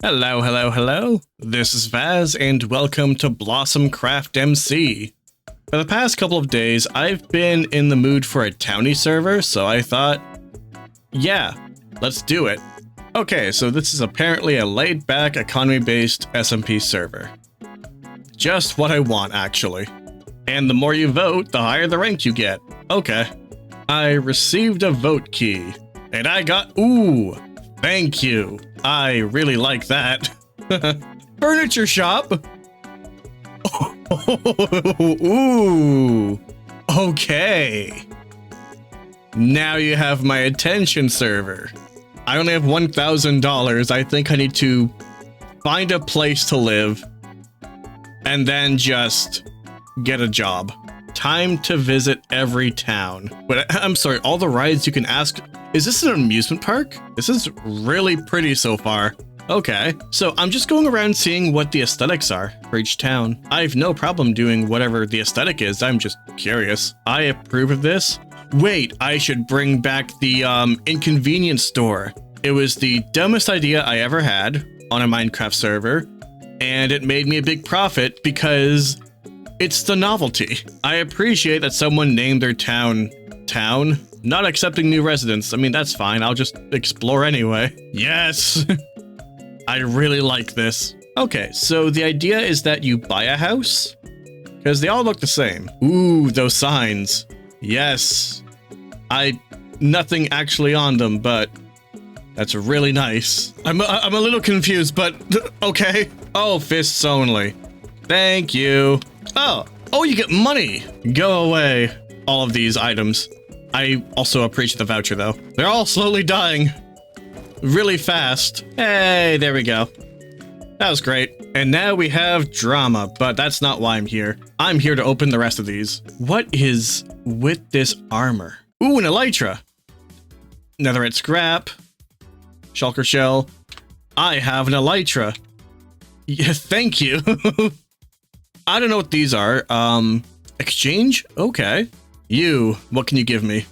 Hello, hello, hello. This is Vaz, and welcome to BlossomCraft MC. For the past couple of days, I've been in the mood for a towny server, so I thought, yeah, let's do it. Okay, so this is apparently a laid-back, economy-based SMP server. Just what I want, actually. And the more you vote, the higher the rank you get. Okay. I received a vote key, and I got, ooh, thank you. I really like that. Furniture shop. Ooh. Okay. Now you have my attention, server. I only have $1,000. I think I need to find a place to live and then just get a job. Time to visit every town. But I'm sorry, all the rides you can ask. Is this an amusement park? This is really pretty so far. Okay, so I'm just going around seeing what the aesthetics are for each town. I have no problem doing whatever the aesthetic is. I'm just curious. I approve of this. Wait, I should bring back the inconvenience store. It was the dumbest idea I ever had on a Minecraft server, and it made me a big profit because it's the novelty. I appreciate that someone named their town. Not accepting new residents. I mean, that's fine. I'll just explore anyway. Yes! I really like this. Okay, so the idea is that you buy a house, because they all look the same. Ooh, those signs. Yes. Nothing actually on them, but that's really nice. I'm a little confused, but okay. Oh, fists only. Thank you. Oh, you get money. Go away. All of these items. I also appreciate the voucher, though. They're all slowly dying. Really fast. Hey, there we go. That was great. And now we have drama, but that's not why I'm here. I'm here to open the rest of these. What is with this armor? Ooh, an elytra. Netherite scrap. Shulker shell. I have an elytra. Yeah, thank you. I don't know what these are. Exchange? Okay. You, what can you give me?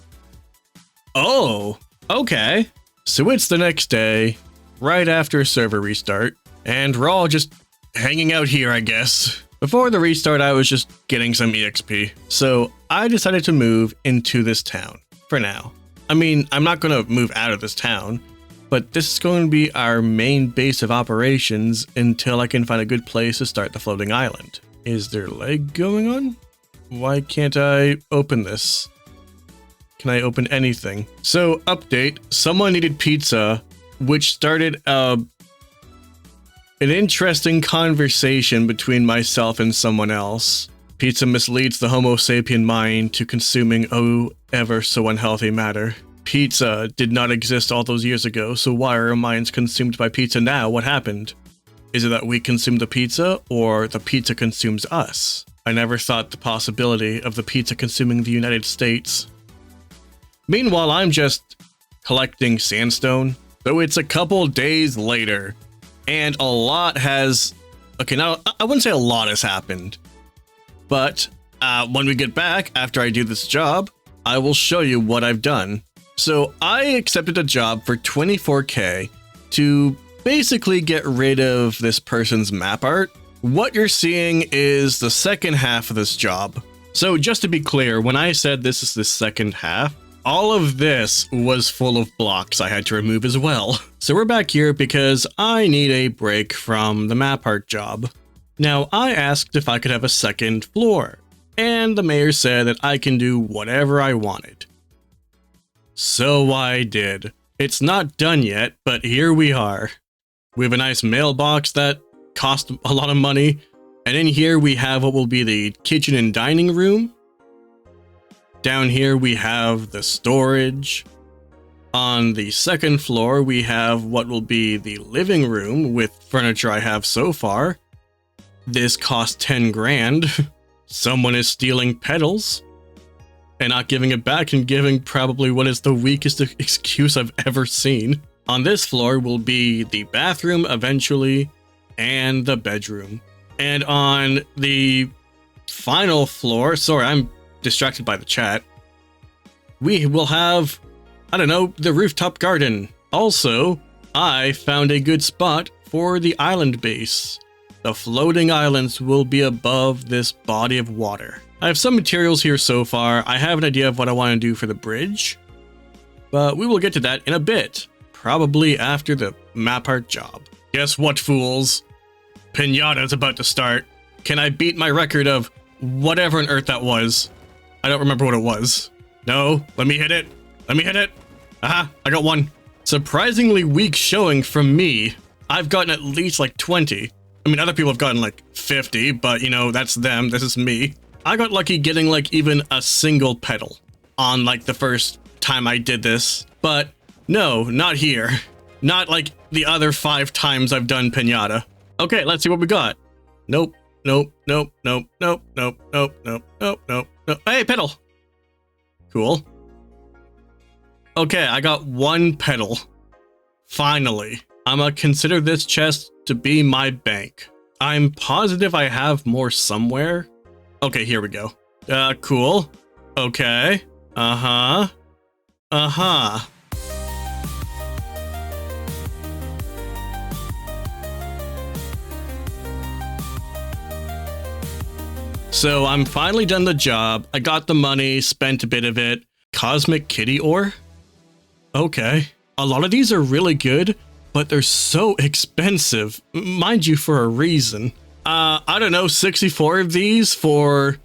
Oh, okay. So it's the next day, right after server restart, and we're all just hanging out here, I guess. Before the restart, I was just getting some EXP. So I decided to move into this town, for now. I mean, I'm not going to move out of this town, but this is going to be our main base of operations until I can find a good place to start the floating island. Is there lag going on? Why can't I open this? Can I open anything? So, update. Someone needed pizza, which started an interesting conversation between myself and someone else. Pizza misleads the Homo sapien mind to consuming ever so unhealthy matter. Pizza did not exist all those years ago, so why are our minds consumed by pizza now? What happened? Is it that we consume the pizza, or the pizza consumes us? I never thought the possibility of the pizza consuming the United States. Meanwhile, I'm just collecting sandstone, though it's a couple days later, and a lot has... Okay, now, I wouldn't say a lot has happened, but when we get back, after I do this job, I will show you what I've done. So, I accepted a job for 24k to basically get rid of this person's map art. What you're seeing is the second half of this job. So just to be clear, when I said this is the second half, all of this was full of blocks I had to remove as well. So we're back here because I need a break from the map art job. Now, I asked if I could have a second floor, and the mayor said that I can do whatever I wanted. So I did. It's not done yet, but here we are. We have a nice mailbox that cost a lot of money, and in here we have what will be the kitchen and dining room. Down here we have the storage. On the second floor we have what will be the living room with furniture I have so far. This cost 10 grand. Someone is stealing pedals and not giving it back and giving probably what is the weakest excuse I've ever seen. On this floor will be the bathroom eventually, and the bedroom. And on the final floor, sorry, I'm distracted by the chat, we will have, I don't know, the rooftop garden. Also, I found a good spot for the island base. The floating islands will be above this body of water. I have some materials here so far. I have an idea of what I want to do for the bridge, but we will get to that in a bit, probably after the map art job. Guess what, fools? Piñata's about to start. Can I beat my record of whatever on earth that was? I don't remember what it was. No, let me hit it. Let me hit it. Aha, I got one. Surprisingly weak showing from me. I've gotten at least like 20. I mean, other people have gotten like 50, but you know, that's them. This is me. I got lucky getting like even a single petal on like the first time I did this. But no, not here. Not like the other 5 times I've done Piñata. Okay, let's see what we got. Nope, nope, nope, nope, nope, nope, nope, nope, nope, nope, nope. Hey, petal. Cool. Okay, I got 1 petal. Finally. I'm gonna consider this chest to be my bank. I'm positive I have more somewhere. Okay, here we go. Cool. Okay. Uh-huh. Uh-huh. So I'm finally done the job. I got the money, spent a bit of it. Cosmic kitty ore? Okay. A lot of these are really good, but they're so expensive. Mind you, for a reason. I don't know, 64 of these for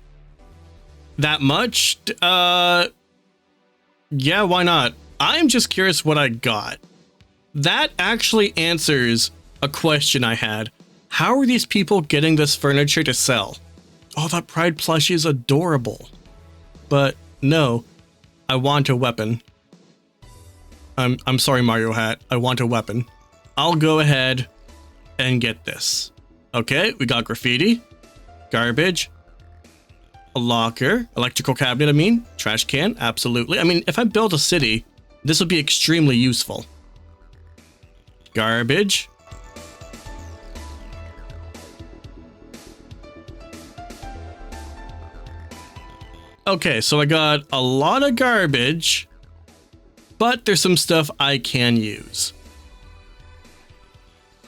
that much? Yeah, why not? I'm just curious what I got. That actually answers a question I had. How are these people getting this furniture to sell? Oh, that Pride plushie is adorable. But no, I want a weapon. I'm sorry, Mario Hat. I want a weapon. I'll go ahead and get this. Okay, we got graffiti, garbage, a locker, electrical cabinet, I mean, trash can, absolutely. I mean, if I build a city, this would be extremely useful. Garbage. Okay, so I got a lot of garbage, but there's some stuff I can use.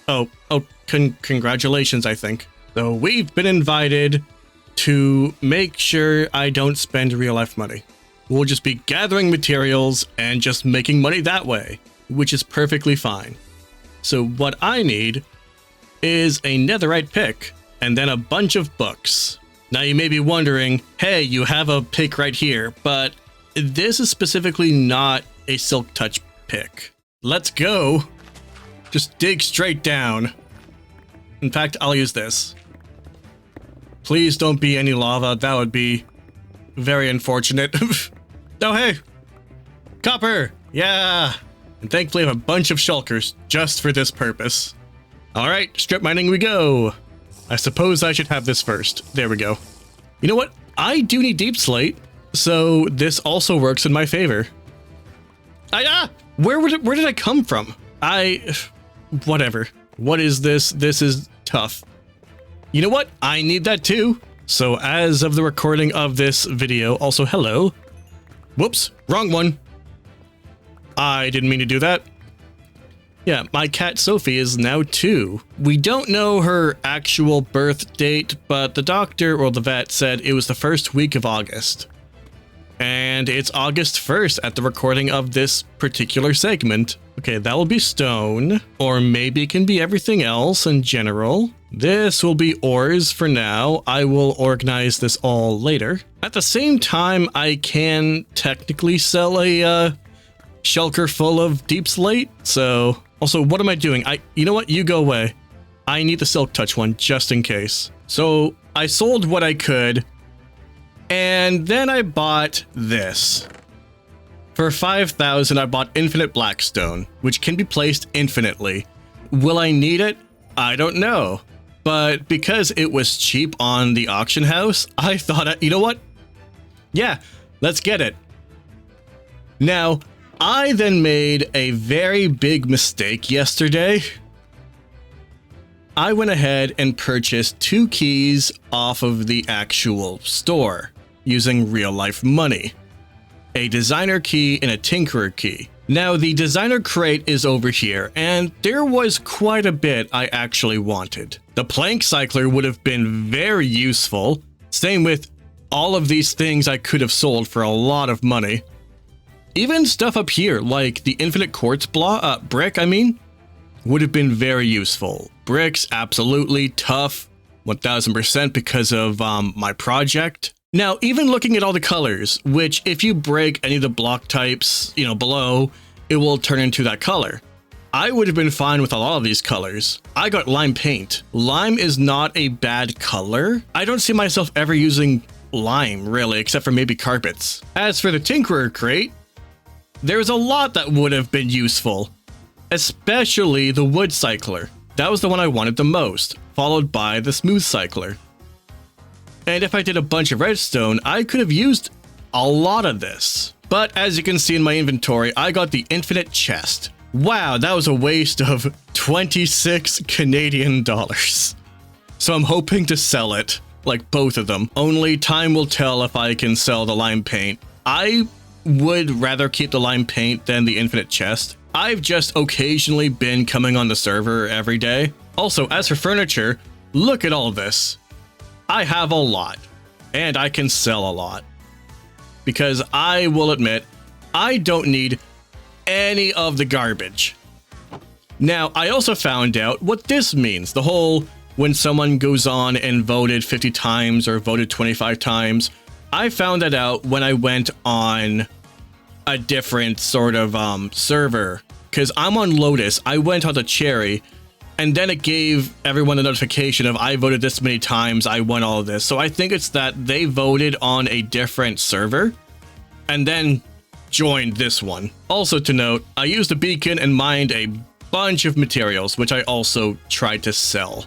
Oh, congratulations, I think. So we've been invited to make sure I don't spend real life money. We'll just be gathering materials and just making money that way, which is perfectly fine. So what I need is a netherite pick and then a bunch of books. Now you may be wondering, hey, you have a pick right here, but this is specifically not a silk touch pick. Let's go. Just dig straight down. In fact, I'll use this. Please don't be any lava. That would be very unfortunate. Oh, hey. Copper. Yeah. And thankfully I have a bunch of shulkers just for this purpose. All right, strip mining we go. I suppose I should have this first. There we go. You know what? I do need deep slate, so this also works in my favor. Where did I come from? Whatever. What is this? This is tough. You know what? I need that too. So as of the recording of this video, also hello. Whoops, wrong one. I didn't mean to do that. Yeah, my cat Sophie is now 2. We don't know her actual birth date, but the doctor or the vet said it was the first week of August. And it's August 1st at the recording of this particular segment. Okay, that will be stone, or maybe it can be everything else in general. This will be ores for now. I will organize this all later. At the same time, I can technically sell a shulker full of deep slate. So also, what am I doing? You know what? You go away. I need the silk touch one just in case. So I sold what I could. And then I bought this. For 5,000, I bought infinite blackstone, which can be placed infinitely. Will I need it? I don't know. But because it was cheap on the auction house, I thought, you know what? Yeah, let's get it. Now, I then made a very big mistake yesterday. I went ahead and purchased 2 keys off of the actual store using real life money. A designer key and a tinkerer key. Now, the designer crate is over here, and there was quite a bit I actually wanted. The plank cycler would have been very useful. Same with all of these things I could have sold for a lot of money. Even stuff up here, like the infinite quartz brick, would have been very useful. Bricks, absolutely. Tough, 1000% because of my project. Now, even looking at all the colors, which if you break any of the block types, below, it will turn into that color. I would have been fine with a lot of these colors. I got lime paint. Lime is not a bad color. I don't see myself ever using lime, really, except for maybe carpets. As for the Tinkerer crate, there's a lot that would have been useful, especially the wood cycler. That was the one I wanted the most, followed by the smooth cycler. And if I did a bunch of redstone, I could have used a lot of this. But as you can see in my inventory, I got the infinite chest. Wow, that was a waste of 26 Canadian dollars. So I'm hoping to sell it, like both of them. Only time will tell if I can sell the lime paint. I would rather keep the lime paint than the infinite chest. I've just occasionally been coming on the server every day. Also, as for furniture, look at all this. I have a lot, and I can sell a lot. Because I will admit, I don't need any of the garbage. Now, I also found out what this means. The whole, when someone goes on and voted 50 times or voted 25 times, I found that out when I went on a different sort of server. Because I'm on Lotus, I went on to Cherry, and then it gave everyone a notification of I voted this many times, I won all of this. So I think it's that they voted on a different server and then joined this one. Also to note, I used a beacon and mined a bunch of materials, which I also tried to sell.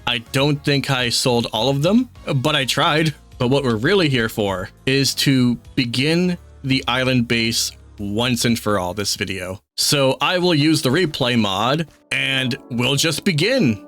I don't think I sold all of them, but I tried. But what we're really here for is to begin the island base once and for all this video. So I will use the replay mod and we'll just begin.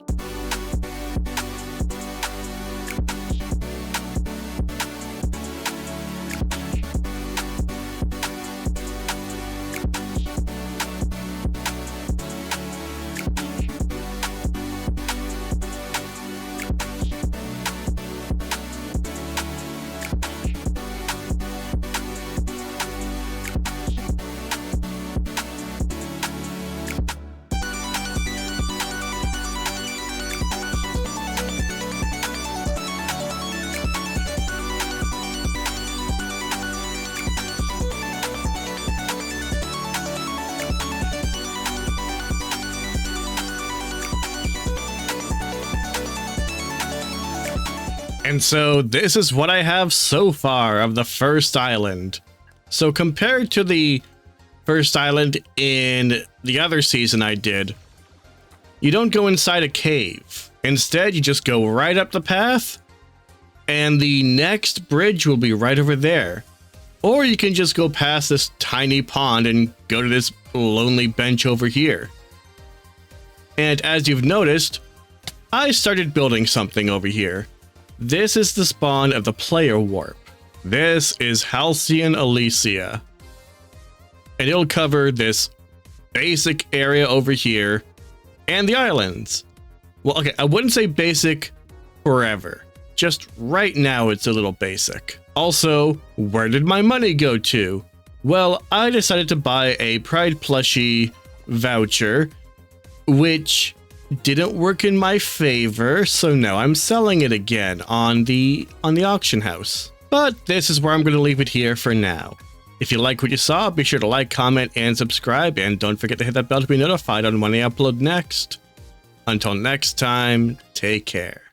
And so this is what I have so far of the first island. So compared to the first island in the other season I did, you don't go inside a cave. Instead, you just go right up the path, and the next bridge will be right over there. Or you can just go past this tiny pond and go to this lonely bench over here. And as you've noticed, I started building something over here. This is the spawn of the player warp. This is Halcyon Elysia. And it'll cover this basic area over here and the islands. Well, okay, I wouldn't say basic forever. Just right now it's a little basic. Also, where did my money go to? Well, I decided to buy a Pride plushie voucher, which didn't work in my favor, so now I'm selling it again on the auction house. But this is where I'm going to leave it here for now. If you like what you saw, be sure to like, comment, and subscribe, and don't forget to hit that bell to be notified on when I upload next. Until next time, take care.